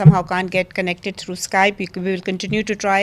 somehow can't get connected through Skype. We will continue to try.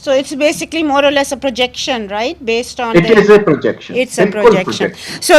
So it's basically more or less a projection, right? Based on it is a projection. It's a projection. So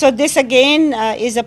So this again is a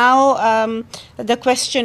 now the question,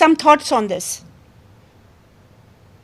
some thoughts on this?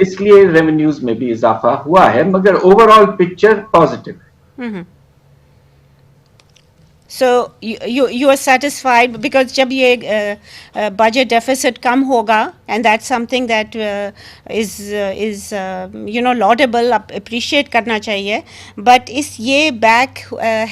اس لیے revenues میں بھی اضافہ ہوا ہے، مگر over all picture positive ہے. So you are satisfied because جب یہ budget deficit کم ہوگا and that's something that is laudable, appreciate کرنا چاہیے, but اس یہ بیک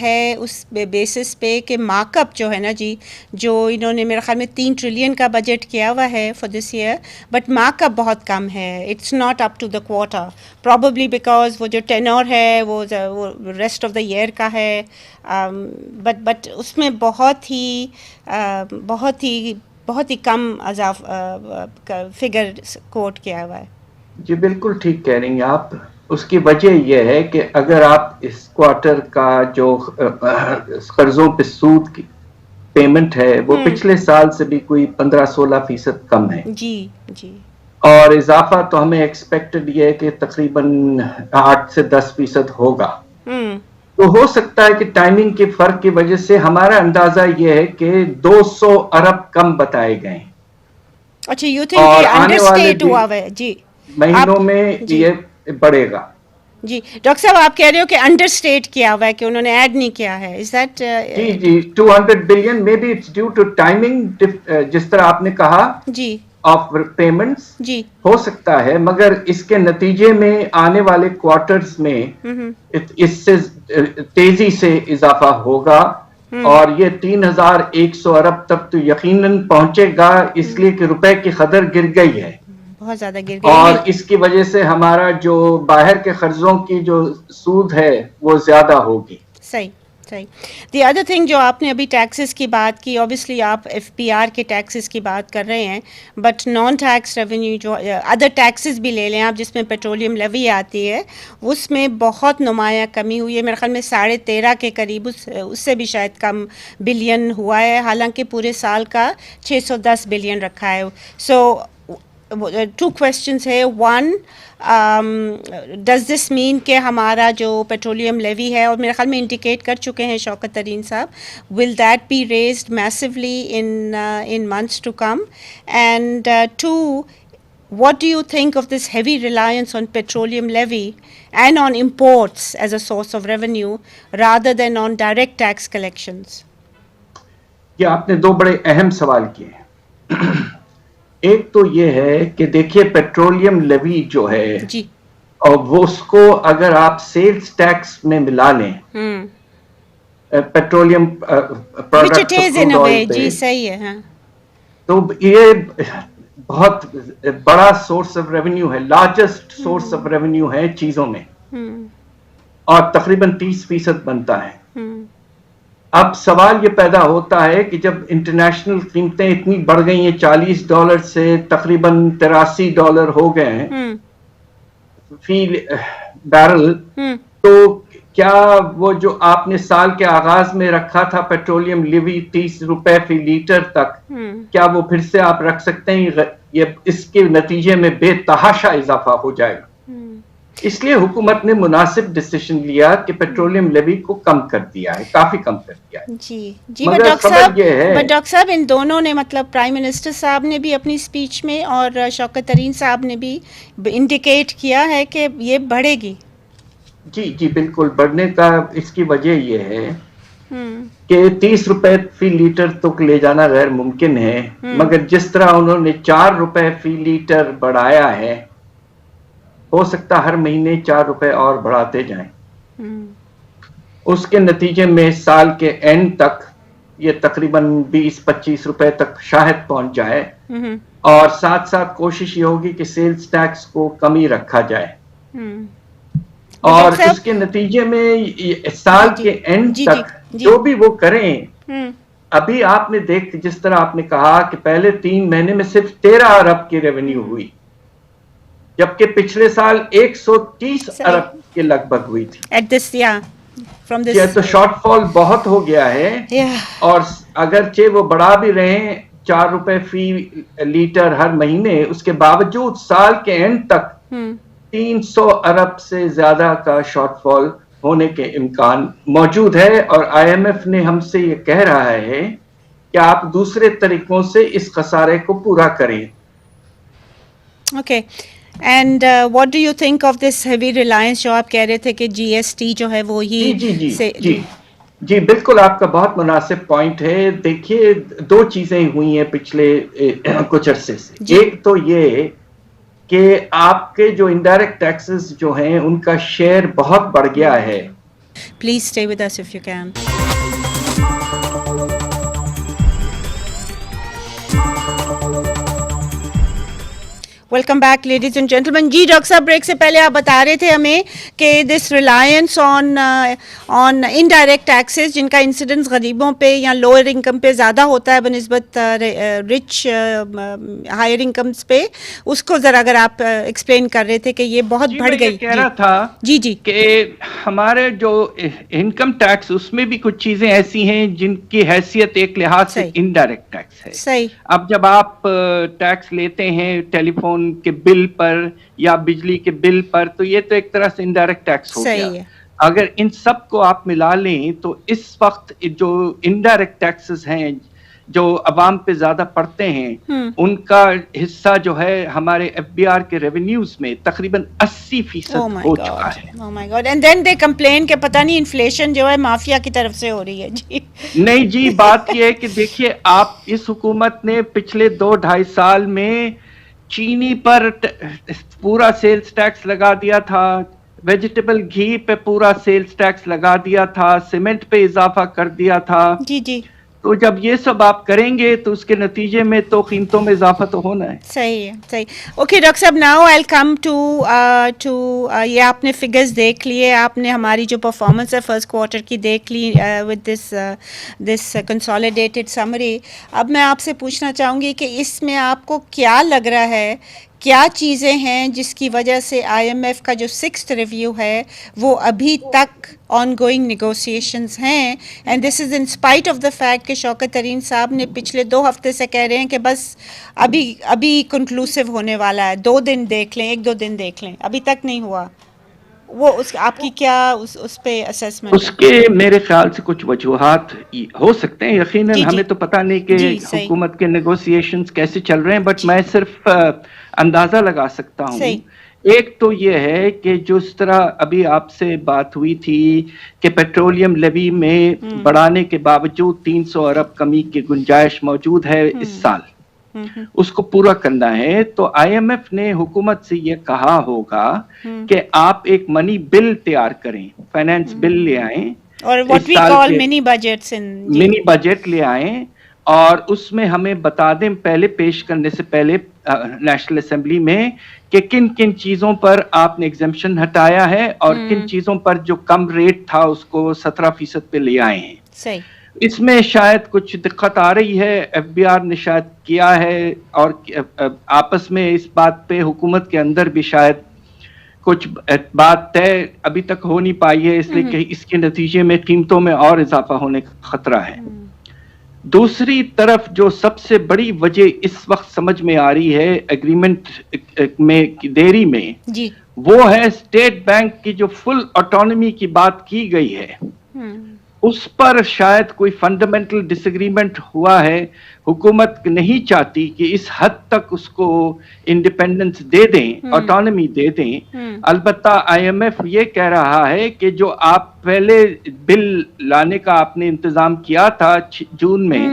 ہے اس بیسس پہ کہ مارک اپ جو ہے نا جی، جو انہوں نے میرے خیال میں 3 ٹریلین کا بجٹ کیا ہوا ہے for this year, but mark up بہت کم ہے. It's not up to the quarter probably because وہ جو ٹینور ہے وہ ریسٹ آف دا ایئر کا ہے. بٹ اس میں بہت ہی کم فگر کوٹ کیا ہوا ہے. جی بالکل ٹھیک کہہ رہی ہیں آپ. اس کی وجہ یہ ہے کہ اگر آپ اس کوارٹر کا جو قرضوں پہ سود کی پیمنٹ ہے وہ پچھلے سال سے بھی کوئی 15-16% کم ہے. جی جی. اور اضافہ تو ہمیں ایکسپیکٹڈ یہ ہے کہ تقریباً 8 سے 10% ہوگا. تو ہو سکتا ہے کہ ٹائمنگ کے فرق کی وجہ سے ہمارا اندازہ یہ ہے کہ 200 ارب کم بتائے گئے. اچھا یو تھنک انڈر اسٹیٹ ہوا ہے؟ جی مہینوں میں یہ بڑھے گا. جی ڈاکٹر صاحب آپ کہہ رہے ہو کہ انڈر اسٹیٹ کیا ہوا ہے، کہ انہوں نے ایڈ نہیں کیا ہے. از دیٹ جی 200 billion maybe it's due to timing, جس طرح آپ نے کہا جی آف پیمنٹس جی ہو سکتا ہے، مگر اس کے نتیجے میں آنے والے کوارٹرز میں اس سے تیزی سے اضافہ ہوگا اور یہ 3100 ارب تک تو یقیناً پہنچے گا، اس لیے کہ روپے کی قدر گر گئی ہے بہت زیادہ گر گئی اور اس کی وجہ سے ہمارا جو باہر کے قرضوں کی جو سود ہے وہ زیادہ ہوگی. صحیح صحیح. دی ادر تھنگ جو آپ نے ابھی ٹیکسز کی بات کی، اوبیسلی آپ ایف پی آر کے ٹیکسز کی بات کر رہے ہیں، بٹ نان ٹیکس ریونیو جو ادر ٹیکسز بھی لے لیں آپ، جس میں پیٹرولیم لیوی آتی ہے، اس میں بہت نمایاں کمی ہوئی ہے. میرے خیال میں 13.5 کے قریب، اس سے بھی شاید کم بلین ہوا ہے، حالانکہ پورے سال کا 610 بلین رکھا ہے. سو 2 questions ہے. 1, does this mean کہ ہمارا جو پیٹرولیم لیوی ہے، اور میرے خیال میں انڈیکیٹ کر چکے ہیں شوکت ترین صاحب، will that be raised massively in months to come? And 2, what do you think of this heavy reliance on petroleum levy and on imports as a source of revenue rather than on direct tax collections? یہ آپ نے 2 بڑے اہم سوال کیے. ایک تو یہ ہے کہ دیکھیے پیٹرولیم لیوی جو ہے جی، اور وہ اس کو اگر آپ سیلز ٹیکس میں ملا لیں پیٹرولیم پروڈکٹ جی صحیح ہے، تو یہ بہت بڑا سورس آف ریونیو ہے، لارجسٹ سورس آف ریونیو ہے چیزوں میں، اور تقریباً 30% بنتا ہے. اب سوال یہ پیدا ہوتا ہے کہ جب انٹرنیشنل قیمتیں اتنی بڑھ گئی ہیں، $40 سے تقریباً $83 ہو گئے ہیں فی بیرل، تو کیا وہ جو آپ نے سال کے آغاز میں رکھا تھا پیٹرولیم لیوی 30 روپے فی لیٹر تک، کیا وہ پھر سے آپ رکھ سکتے ہیں؟ یہ اس کے نتیجے میں بے تحاشا اضافہ ہو جائے گا. اس لیے حکومت نے مناسب ڈیسیشن لیا کہ پیٹرولیم لیوی کو کم کر دیا ہے، کافی کم کر دیا ہے. جی بٹ ڈاکٹر صاحب ان دونوں نے، مطلب پرائم منسٹر صاحب نے بھی اپنی اسپیچ میں اور شوکت ترین صاحب نے بھی انڈیکیٹ کیا ہے کہ یہ بڑھے گی. جی بالکل بڑھنے کا اس کی وجہ یہ ہے کہ 30 روپے فی لیٹر تک لے جانا غیر ممکن ہے، مگر جس طرح انہوں نے 4 روپے فی لیٹر بڑھایا ہے، ہو سکتا ہر مہینے 4 روپے اور بڑھاتے جائیں. اس کے نتیجے میں سال کے اینڈ تک یہ تقریباً 20-25 روپے تک شاید پہنچ جائے، اور ساتھ ساتھ کوشش یہ ہوگی کہ سیلز ٹیکس کو کم ہی رکھا جائے. اور اس کے نتیجے میں سال کے اینڈ تک جو بھی وہ کریں، ابھی آپ نے جس طرح آپ نے کہا کہ پہلے 3 مہینے میں صرف 13 ارب کی ریونیو ہوئی، جبکہ پچھلے سال 130 ارب کے لگ بھگ ہوئی تھی. تو شارٹ فال بہت ہو گیا ہے، اور اگرچہ وہ بڑھا بھی رہے ہیں 4 روپے فی لیٹر ہر مہینے، اس کے باوجود سال کے اینڈ تک 300 ارب سے زیادہ کا شارٹ فال ہونے کے امکان موجود ہے. اور آئی ایم ایف نے ہم سے یہ کہہ رہا ہے کہ آپ دوسرے طریقوں سے اس خسارے کو پورا کریں. Okay and what do you think of this heavy Reliance جو آپ کہہ رہے تھے کہ جی ایس ٹی جو ہے وہ ہی جی بالکل آپ کا بہت مناسب پوائنٹ ہے. دیکھیے دو چیزیں ہوئی ہیں پچھلے کچھ عرصے سے. ایک تو یہ کہ آپ کے جو انڈائریکٹ ٹیکسز جو ہیں ان کا شیئر بہت بڑھ گیا ہے. Please stay with us if you can. Welcome back ladies and gentlemen. جی ڈاکٹر صاحب بریک سے پہلے آپ بتا رہے تھے ہمیں کہ this reliance on indirect taxes جن کا انسیڈنس غریبوں پہ یا لوور انکم پہ زیادہ ہوتا ہے بنسبت رچ ہائر انکمس پہ, اس کو ذرا اگر آپ ایکسپلین کر رہے تھے کہ یہ بہت بڑھ گئی. کہہ رہا تھا جی کہ ہمارے جو انکم ٹیکس اس میں بھی کچھ چیزیں ایسی ہیں جن کی حیثیت ایک لحاظ سے انڈائریکٹ ٹیکس ہے. صحیح. اب جب آپ ٹیکس لیتے ہیں ٹیلی فون کے بل پر یا بجلی کے بل پر تو یہ تو ایک طرح سے انڈائریکٹ ٹیکس ہو گیا. اگر ان سب کو آپ ملا لیں تو اس وقت جو انڈائریکٹ ٹیکسز ہیں جو عوام پہ زیادہ پڑتے ہیں ان کا حصہ جو ہے ہمارے ایف بی آر کے ریونیوز میں تقریباً 80% ہو چکا ہے. Oh my God. And then they complain کہ پتہ نہیں انفلیشن جو ہے مافیا کی طرف سے ہو رہی ہے. جی نہیں جی, بات یہ ہے کہ دیکھیے آپ اس حکومت نے پچھلے 2-2.5 سال میں چینی پر پورا سیلز ٹیکس لگا دیا تھا, ویجیٹیبل گھی پہ پورا سیلز ٹیکس لگا دیا تھا, سیمنٹ پہ اضافہ کر دیا تھا. جی جی. تو جب یہ سب آپ کریں گے تو اس کے نتیجے میں تو قیمتوں میں اضافہ تو ہونا ہے. صحیح ہے, صحیح. اوکے ڈاکٹر صاحب, ناؤ آئی کم ٹو یہ آپ نے فگرز دیکھ لیے, آپ نے ہماری جو پرفارمنس ہے فرسٹ کوارٹر کی دیکھ لی ود دس کنسالیڈیٹڈ سمری. اب میں آپ سے پوچھنا چاہوں گی کہ اس میں آپ کو کیا لگ رہا ہے, کیا چیزیں ہیں جس کی وجہ سے آئی ایم ایف کا جو 6th ریویو ہے وہ ابھی تک آن گوئنگ نیگوسیشنز ہیں, and this is in spite of the fact کہ شوکت ترین صاحب نے پچھلے 2 ہفتے سے کہہ رہے ہیں کہ بس ابھی کنکلوسیو ہونے والا ہے, 2 دن دیکھ لیں, 1-2 دن دیکھ لیں, ابھی تک نہیں ہوا. وہ آپ کی کیا اس پہ اسیسمنٹ؟ اس کے میرے خیال سے کچھ وجوہات ہو سکتے ہیں. یقیناً ہمیں تو پتہ نہیں کہ حکومت کے نیگوسیشنز کیسے چل رہے ہیں, بٹ میں صرف اندازہ لگا سکتا ہوں. ایک تو یہ ہے کہ جس طرح ابھی آپ سے بات ہوئی تھی کہ پیٹرولیم لیوی میں بڑھانے کے باوجود 300 ارب کمی کی گنجائش موجود ہے اس سال, اس کو پورا کرنا ہے. تو آئی ایم ایف نے حکومت سے یہ کہا ہوگا کہ آپ ایک منی بل تیار کریں, فائنانس بل لے آئیں, اور what we call mini budgets money budget لے آئیں, اور اس میں ہمیں بتا دیں پہلے پیش کرنے سے پہلے نیشنل اسمبلی میں کہ کن کن چیزوں پر آپ نے ایگزمپشن ہٹایا ہے اور کن چیزوں پر جو کم ریٹ تھا اس کو 17% پہ لے آئے ہیں. صحیح. اس میں شاید کچھ دقت آ رہی ہے, ایف بی آر نے شاید کیا ہے, اور آپس میں اس بات پہ حکومت کے اندر بھی شاید کچھ بات طے ابھی تک ہو نہیں پائی ہے, اس لیے کہ اس کے نتیجے میں قیمتوں میں اور اضافہ ہونے کا خطرہ ہے. دوسری طرف جو سب سے بڑی وجہ اس وقت سمجھ میں آ رہی ہے ایگریمنٹ میں دیری میں, وہ ہے اسٹیٹ بینک کی جو فل آٹونومی کی بات کی گئی ہے, اس پر شاید کوئی فنڈامنٹل ڈس ایگریمنٹ ہوا ہے. حکومت نہیں چاہتی کہ اس حد تک اس کو انڈیپینڈنس دے دیں, آٹونومی دے دیں. البتہ آئی ایم ایف یہ کہہ رہا ہے کہ جو آپ پہلے بل لانے کا آپ نے انتظام کیا تھا جون میں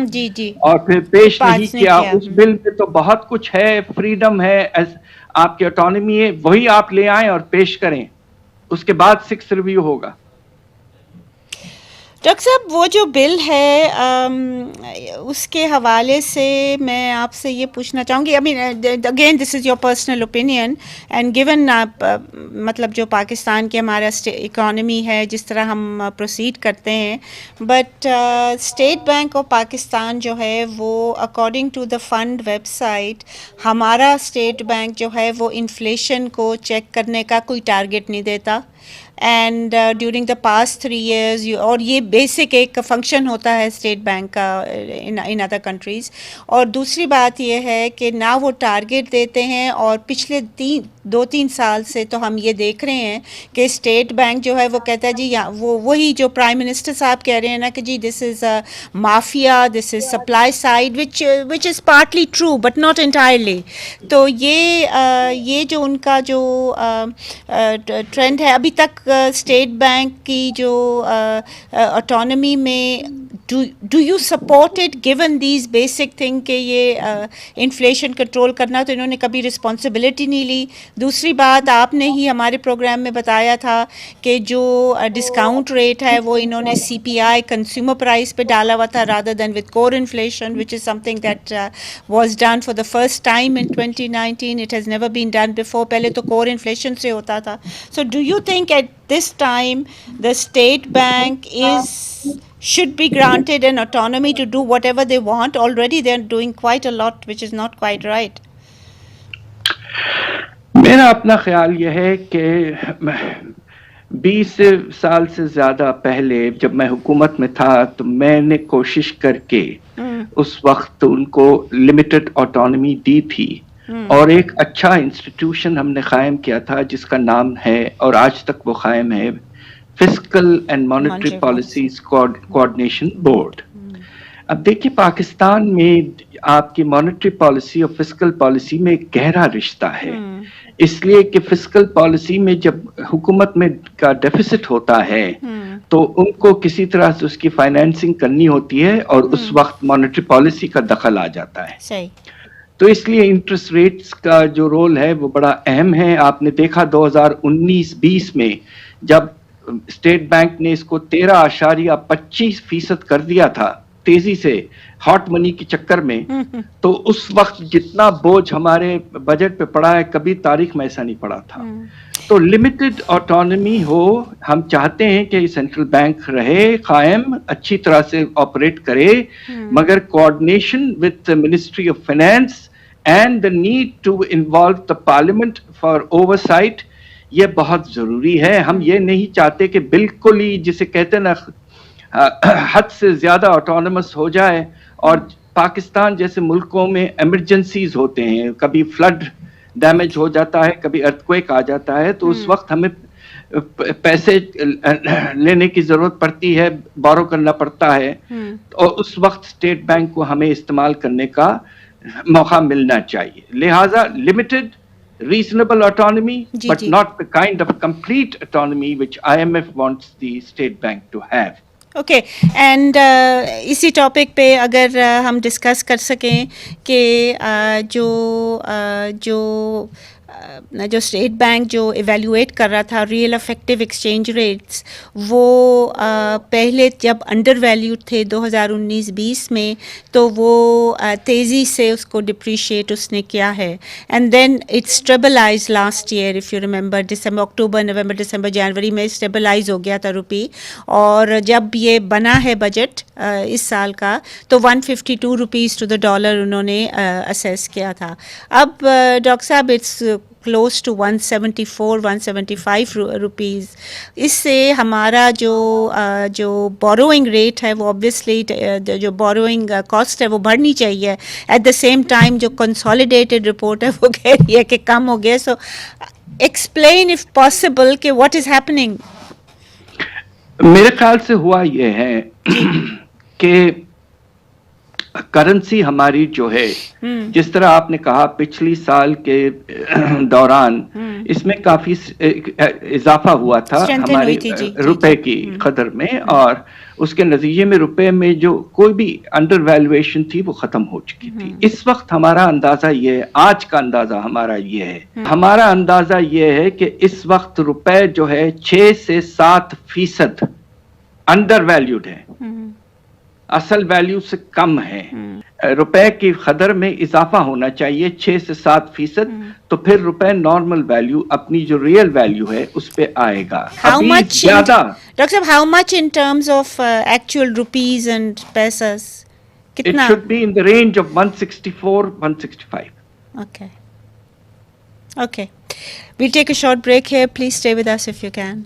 اور پھر پیش نہیں کیا, اس بل میں تو بہت کچھ ہے, فریڈم ہے, آپ کی آٹونومی ہے, وہی آپ لے آئیں اور پیش کریں, اس کے بعد 6th ریویو ہوگا. ڈاکٹر صاحب وہ جو بل ہے اس کے حوالے سے میں آپ سے یہ پوچھنا چاہوں گی, again this is your personal opinion, and given مطلب جو پاکستان کی ہمارا اکانومی ہے, جس طرح ہم پروسیڈ کرتے ہیں, but State Bank of Pakistan جو ہے وہ according to the fund website, ہمارا اسٹیٹ بینک جو ہے وہ انفلیشن کو چیک کرنے کا کوئی ٹارگیٹ نہیں دیتا. and during the past 3 years اور یہ بیسک ایک فنکشن ہوتا ہے اسٹیٹ بینک کا in other countries. اور دوسری بات یہ ہے کہ نہ وہ ٹارگیٹ دیتے ہیں, اور پچھلے 2-3 سال سے تو ہم یہ دیکھ رہے ہیں کہ اسٹیٹ بینک جو ہے وہ کہتا ہے جی وہی جو پرائم منسٹر صاحب کہہ رہے ہیں نا کہ جی this is mafia, this is supply side, which is partly true but not entirely. تو یہ جو ان کا جو ٹرینڈ ہے ابھی تک اسٹیٹ بینک کی جو آٹونمی میں, do you support it given these basic thing کہ یہ انفلیشن کنٹرول کرنا, تو انہوں نے کبھی رسپانسبلٹی نہیں لی. دوسری بات, آپ نے ہی ہمارے پروگرام میں بتایا تھا کہ جو ڈسکاؤنٹ ریٹ ہے وہ انہوں نے سی پی آئی کنزیومر پرائز پہ ڈالا ہوا تھا rather than with core inflation, which is something that was done for the first time in 2019. It has never been done before. پہلے تو core inflation سے ہوتا تھا. So do you think at this time the state bank should be granted an autonomy to do whatever they want? Already they are doing quite a lot, which is not quite right. میرا اپنا خیال یہ ہے کہ 20 سال سے زیادہ پہلے جب میں حکومت میں تھا تو میں نے کوشش کر کے اس وقت ان کو لمیٹڈ آٹونومی دی تھی, اور ایک اچھا انسٹیٹیوشن ہم نے قائم کیا تھا جس کا نام ہے, اور آج تک وہ قائم ہے, fiscal and monetary policies coordination board. اب دیکھیے پاکستان میں آپ کی مانیٹری پالیسی اور فسکل پالیسی میں ایک گہرا رشتہ ہے, اس لیے کہ فسکل پالیسی میں جب حکومت میں کا ڈیفیسٹ ہوتا ہے تو ان کو کسی طرح سے اس کی فائنینسنگ کرنی ہوتی ہے, اور اس وقت مانیٹری پالیسی کا دخل آ جاتا ہے. صحیح. تو اس لیے انٹرسٹ ریٹس کا جو رول ہے وہ بڑا اہم ہے. آپ نے دیکھا 2019-20 میں جب اسٹیٹ بینک نے اس کو 13.25% کر دیا تھا تیزی سے ہاٹ منی کے چکر میں, تو اس وقت جتنا بوجھ ہمارے بجٹ پہ پڑا ہے کبھی تاریخ میں ایسا نہیں پڑا تھا. تو لمیٹڈ آٹونومی ہو, ہم چاہتے ہیں کہ سینٹرل بینک رہے قائم, اچھی طرح سے آپریٹ کرے, مگر coordination with ministry of finance and the need to involve the parliament for oversight, یہ بہت ضروری ہے. ہم یہ نہیں چاہتے کہ بالکل ہی جسے کہتے ہیں نا حد سے زیادہ آٹونومس ہو جائے, اور پاکستان جیسے ملکوں میں ایمرجنسیز ہوتے ہیں, کبھی فلڈ ڈیمیج ہو جاتا ہے, کبھی ارتھکویک آ جاتا ہے, تو اس وقت ہمیں پیسے لینے کی ضرورت پڑتی ہے, بورو کرنا پڑتا ہے, اور اس وقت اسٹیٹ بینک کو ہمیں استعمال کرنے کا موقع ملنا چاہیے. لہٰذا limited reasonable autonomy, but not the kind of complete autonomy which IMF wants the state bank to have. Okay, and اسی ٹاپک پہ اگر ہم ڈسکس کر سکیں کہ جو اسٹیٹ بینک جو ایویلیویٹ کر رہا تھا ریئل افیکٹو ایکسچینج ریٹس, وہ پہلے جب انڈر ویلیوڈ تھے 2019-20 میں, تو وہ تیزی سے اس کو ڈپریشیٹ اس نے کیا ہے, and then it stabilise last year, if you remember December, October, November, December, جنوری میں اسٹیبلائز ہو گیا تھا روپی, اور جب یہ بنا ہے بجٹ اس سال کا تو 152 روپیز ٹو دا ڈالر انہوں نے اسیس کیا تھا. اب ڈاکٹر صاحب اٹس کلوز ٹو 174-175 روپیز. اس سے ہمارا جو بوروئنگ ریٹ ہے وہ آبویسلی جو بوروئنگ کاسٹ ہے وہ بڑھنی چاہیے. ایٹ دا سیم ٹائم جو کنسالیڈیٹڈ رپورٹ ہے وہ کہہ رہی ہے کہ کم ہو گیا. سو ایکسپلین اف پاسبل کہ واٹ از ہیپننگ. میرے خیال سے ہوا یہ ہے کہ کرنسی ہماری جو ہے, جس طرح آپ نے کہا پچھلی سال کے دوران اس میں کافی اضافہ ہوا تھا ہمارے روپے کی قدر میں, اور اس کے نتیجے میں روپے میں جو کوئی بھی انڈر ویلیویشن تھی وہ ختم ہو چکی تھی. اس وقت ہمارا اندازہ یہ ہے, آج کا اندازہ ہمارا یہ ہے, ہمارا اندازہ یہ ہے کہ اس وقت روپے جو ہے 6 سے 7% انڈر ویلیوڈ ہے, اصل ویلیو سے کم ہے. روپے کی قدر میں اضافہ ہونا چاہیے 6 سے 7%, تو پھر روپے نارمل ویلیو اپنی جو ریئل ویلیو ہے اس پہ آئے گا. زیادہ ڈاکٹر صاحب, how much in terms of actual rupees and pieces کتنا؟ It should be in the range of 164-165. Okay. We'll take a short break here. Please stay with us if you can.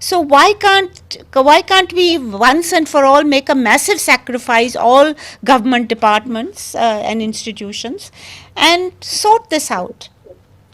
So why can't we once and for all make a massive sacrifice, all government departments and institutions, and sort this out?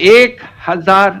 1000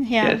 Yes.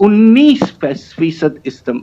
19%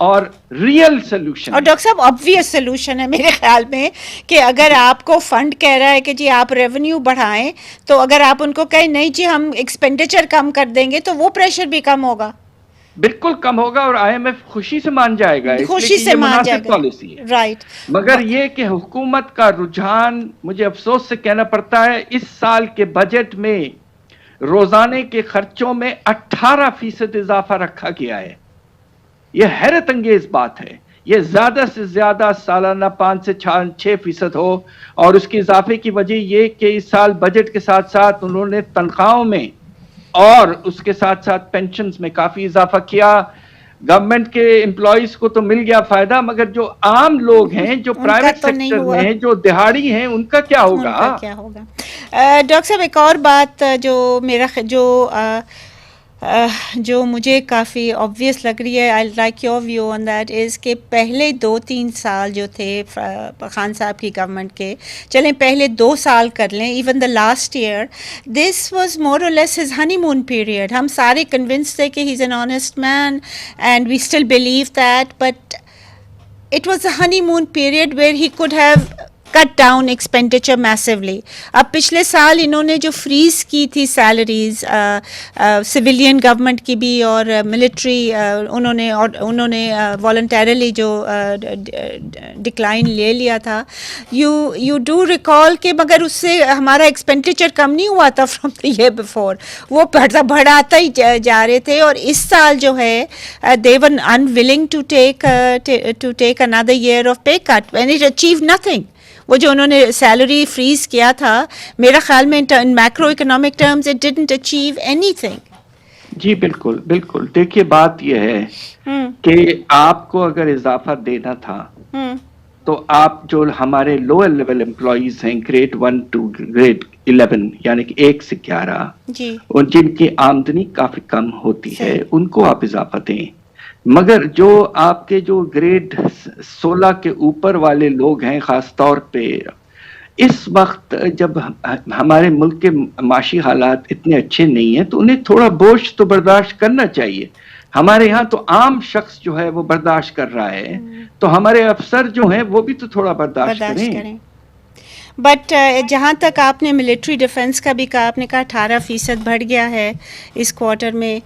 اور real solution. اور doctor صاحب obvious solution ہے میرے خیال میں کہ اگر آپ کو فنڈ کہہ رہا ہے کہ جی آپ ریونیو بڑھائیں، تو اگر آپ ان کو کہیں نہیں جی ہم ایکسپینڈیچر کم کر دیں گے تو وہ پریشر بھی کم ہوگا. بالکل کم ہوگا اور آئی ایم ایف خوشی سے مان جائے گا، خوشی سے مان جائے گا. پالیسی ہے. رائٹ. مگر یہ کہ حکومت کا رجحان، مجھے افسوس سے کہنا پڑتا ہے، اس سال کے بجٹ میں روزانے کے خرچوں میں 18% اضافہ رکھا گیا ہے. یہ حیرت انگیز بات ہے. یہ زیادہ سے زیادہ سالانہ 5 سے 6% ہو، اور اس کے اضافے کی وجہ یہ کہ اس سال بجٹ کے ساتھ ساتھ انہوں نے تنخواہوں میں اور اس کے ساتھ ساتھ پینشنز میں کافی اضافہ کیا. گورنمنٹ کے امپلائیز کو تو مل گیا فائدہ، مگر جو عام لوگ ہیں، جو پرائیویٹ سیکٹر میں ہیں، جو دہاڑی ہیں، ان کا کیا ہوگا؟ ڈاکٹر صاحب ایک اور بات جو مجھے کافی آبویس لگ رہی ہے، I like your view on that is کہ پہلے 2-3 سال جو تھے خان صاحب کی گورنمنٹ کے، چلیں پہلے 2 سال کر لیں، even the last year, this was more or less his honeymoon period. ہم سارے کنونس تھے کہ he is an honest man and we still believe that, but it was a honeymoon period where he could have cut down expenditure massively. اب پچھلے سال انہوں نے جو فریز کی تھی سیلریز سویلین گورنمنٹ کی بھی اور ملٹری، انہوں نے والنٹیرلی جو ڈکلائن لے لیا تھا، یو ڈو ریکال کہ مگر اس سے ہمارا ایکسپینڈیچر کم نہیں ہوا تھا فرام دا ایئر بیفور، وہ بڑھاتا ہی جا رہے تھے. اور اس سال جو ہے they were unwilling to take another year of pay cut and it achieved nothing. وہ جو انہوں نے سیلری فریز کیا تھا، میرا خیال میں in macroeconomic terms it didn't achieve اینی تھنگ. جی بالکل بالکل. دیکھیے بات یہ ہے کہ آپ کو اگر اضافہ دینا تھا تو آپ جو ہمارے لوئر لیول امپلائیز ہیں، گریڈ 1 to گریڈ 11 یعنی کہ 1 سے 11، اور جن کی آمدنی کافی کم ہوتی ہے، ان کو آپ اضافہ دیں. مگر جو آپ کے جو گریڈ 16 کے اوپر والے لوگ ہیں، خاص طور پہ اس وقت جب ہمارے ملک کے معاشی حالات اتنے اچھے نہیں ہیں، تو انہیں تھوڑا بوجھ تو برداشت کرنا چاہیے. ہمارے ہاں تو عام شخص جو ہے وہ برداشت کر رہا ہے، تو ہمارے افسر جو ہیں وہ بھی تو تھوڑا برداشت کریں. بٹ جہاں تک آپ نے ملٹری ڈیفنس کا بھی کہا، آپ نے کہا 18% بڑھ گیا ہے اس کوارٹر میں،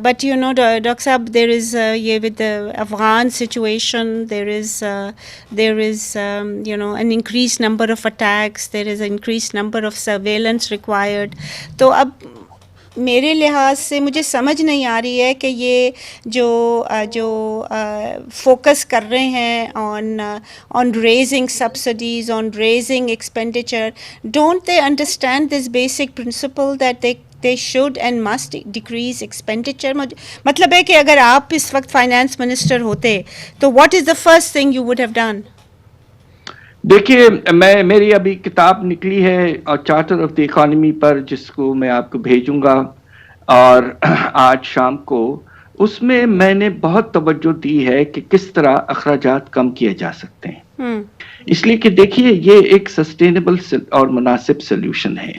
بٹ یو نو ڈاکٹر صاحب دیر از یہ with Afghan situation there is you know an increase number of attacks, there is increase number of surveillance required. تو اب میرے لحاظ سے مجھے سمجھ نہیں آ رہی ہے کہ یہ جو فوکس کر رہے ہیں on raising subsidies, on raising expenditure, don't they understand this basic principle that they should and must decrease expenditure. مطلب ہے کہ اگر آپ اس وقت فائنانس منسٹر ہوتے تو what is the first thing you would have done? دیکھیے میری ابھی کتاب نکلی ہے چارٹر آف دی اکانومی پر، جس کو میں آپ کو بھیجوں گا اور آج شام کو. اس میں نے بہت توجہ دی ہے کہ کس طرح اخراجات کم کیے جا سکتے ہیں. اس لیے کہ دیکھیے یہ ایک سسٹینیبل اور مناسب سولوشن ہے.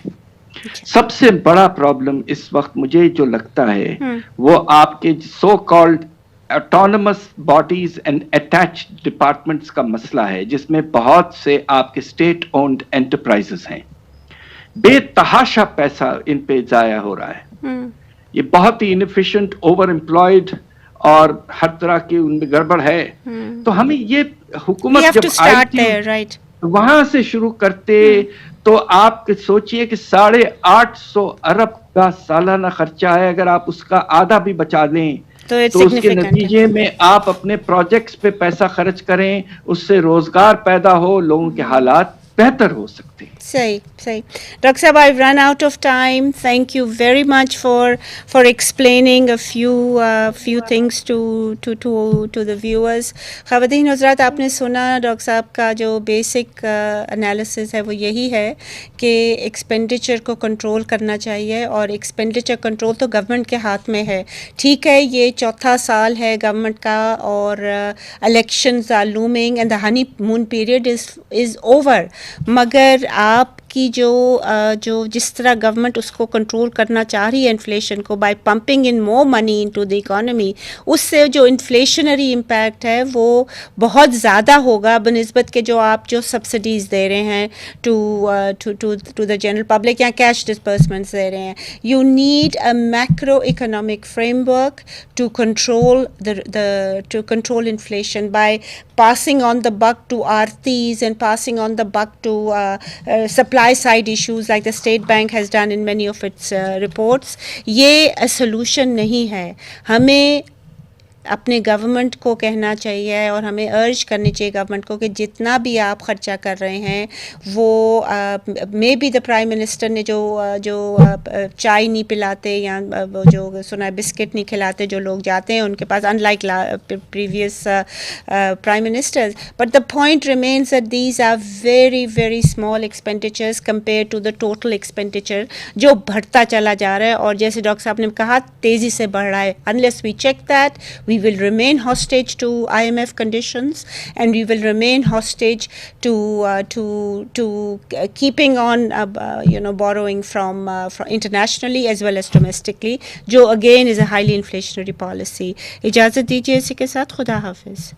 سب سے بڑا پرابلم اس وقت مجھے جو لگتا ہے وہ آپ کے so called autonomous bodies and attached departments کا مسئلہ ہے، جس میں بہت سے آپ کے state owned enterprises ہیں. بے تحاشا پیسہ ان پہ ضائع ہو رہا ہے. یہ بہت ہی inefficient، over employed اور ہر طرح کی ان میں گڑبڑ ہے. تو ہمیں یہ حکومت جب آئی تھی وہاں سے شروع کرتے تو آپ سوچئے کہ 850 ارب کا سالانہ خرچہ ہے. اگر آپ اس کا آدھا بھی بچا دیں تو اس کے نتیجے میں آپ اپنے پروجیکٹس پہ پیسہ خرچ کریں، اس سے روزگار پیدا ہو، لوگوں کے حالات بہتر ہو سکتے ہیں. صحیح. ڈاکٹر صاحب I've run out of time. Thank you very much for explaining a few things to the viewers. خواتین حضرات، آپ نے سنا ڈاکٹر صاحب کا جو بیسک انالیسس ہے وہ یہی ہے کہ ایکسپینڈیچر کو کنٹرول کرنا چاہیے، اور ایکسپینڈیچر کنٹرول تو گورنمنٹ کے ہاتھ میں ہے. ٹھیک ہے یہ 4تھا سال ہے گورنمنٹ کا اور elections are looming and the honeymoon period is over, مگر آپ کی جو جس طرح گورنمنٹ اس کو کنٹرول کرنا چاہ رہی ہے انفلیشن کو by pumping in more money into the economy, اس سے جو انفلیشنری امپیکٹ ہے وہ بہت زیادہ ہوگا بنسبت کے جو آپ جو سبسڈیز دے رہے ہیں ٹو دا جنرل پبلک یا کیش ڈسبرسمنٹس دے رہے ہیں. You need a macroeconomic framework to control inflation by passing on the buck to Aartis and passing on the buck to supply side issues like the State Bank has done in many of its reports. یہ solution نہیں ہے. ہمیں اپنے government کو کہنا چاہیے اور ہمیں ارج کرنی چاہیے گورنمنٹ کو کہ جتنا بھی آپ خرچہ کر رہے ہیں وہ maybe the prime minister نے جو چائے نہیں پلاتے یا جو سنا ہے بسکٹ نہیں کھلاتے جو لوگ جاتے ہیں ان کے پاس، in like previous prime ministers, but the point remains that these are very very small expenditures compare to the total expenditure جو بڑھتا چلا جا رہا ہے، اور جیسے ڈاکٹر صاحب نے کہا تیزی سے بڑھ رہا ہے. Unless we check that we will remain hostage to IMF conditions, and we will remain hostage to keeping on borrowing from internationally as well as domestically, jo again is a highly inflationary policy. اجازت دیجیے اسی کے ساتھ خدا حافظ.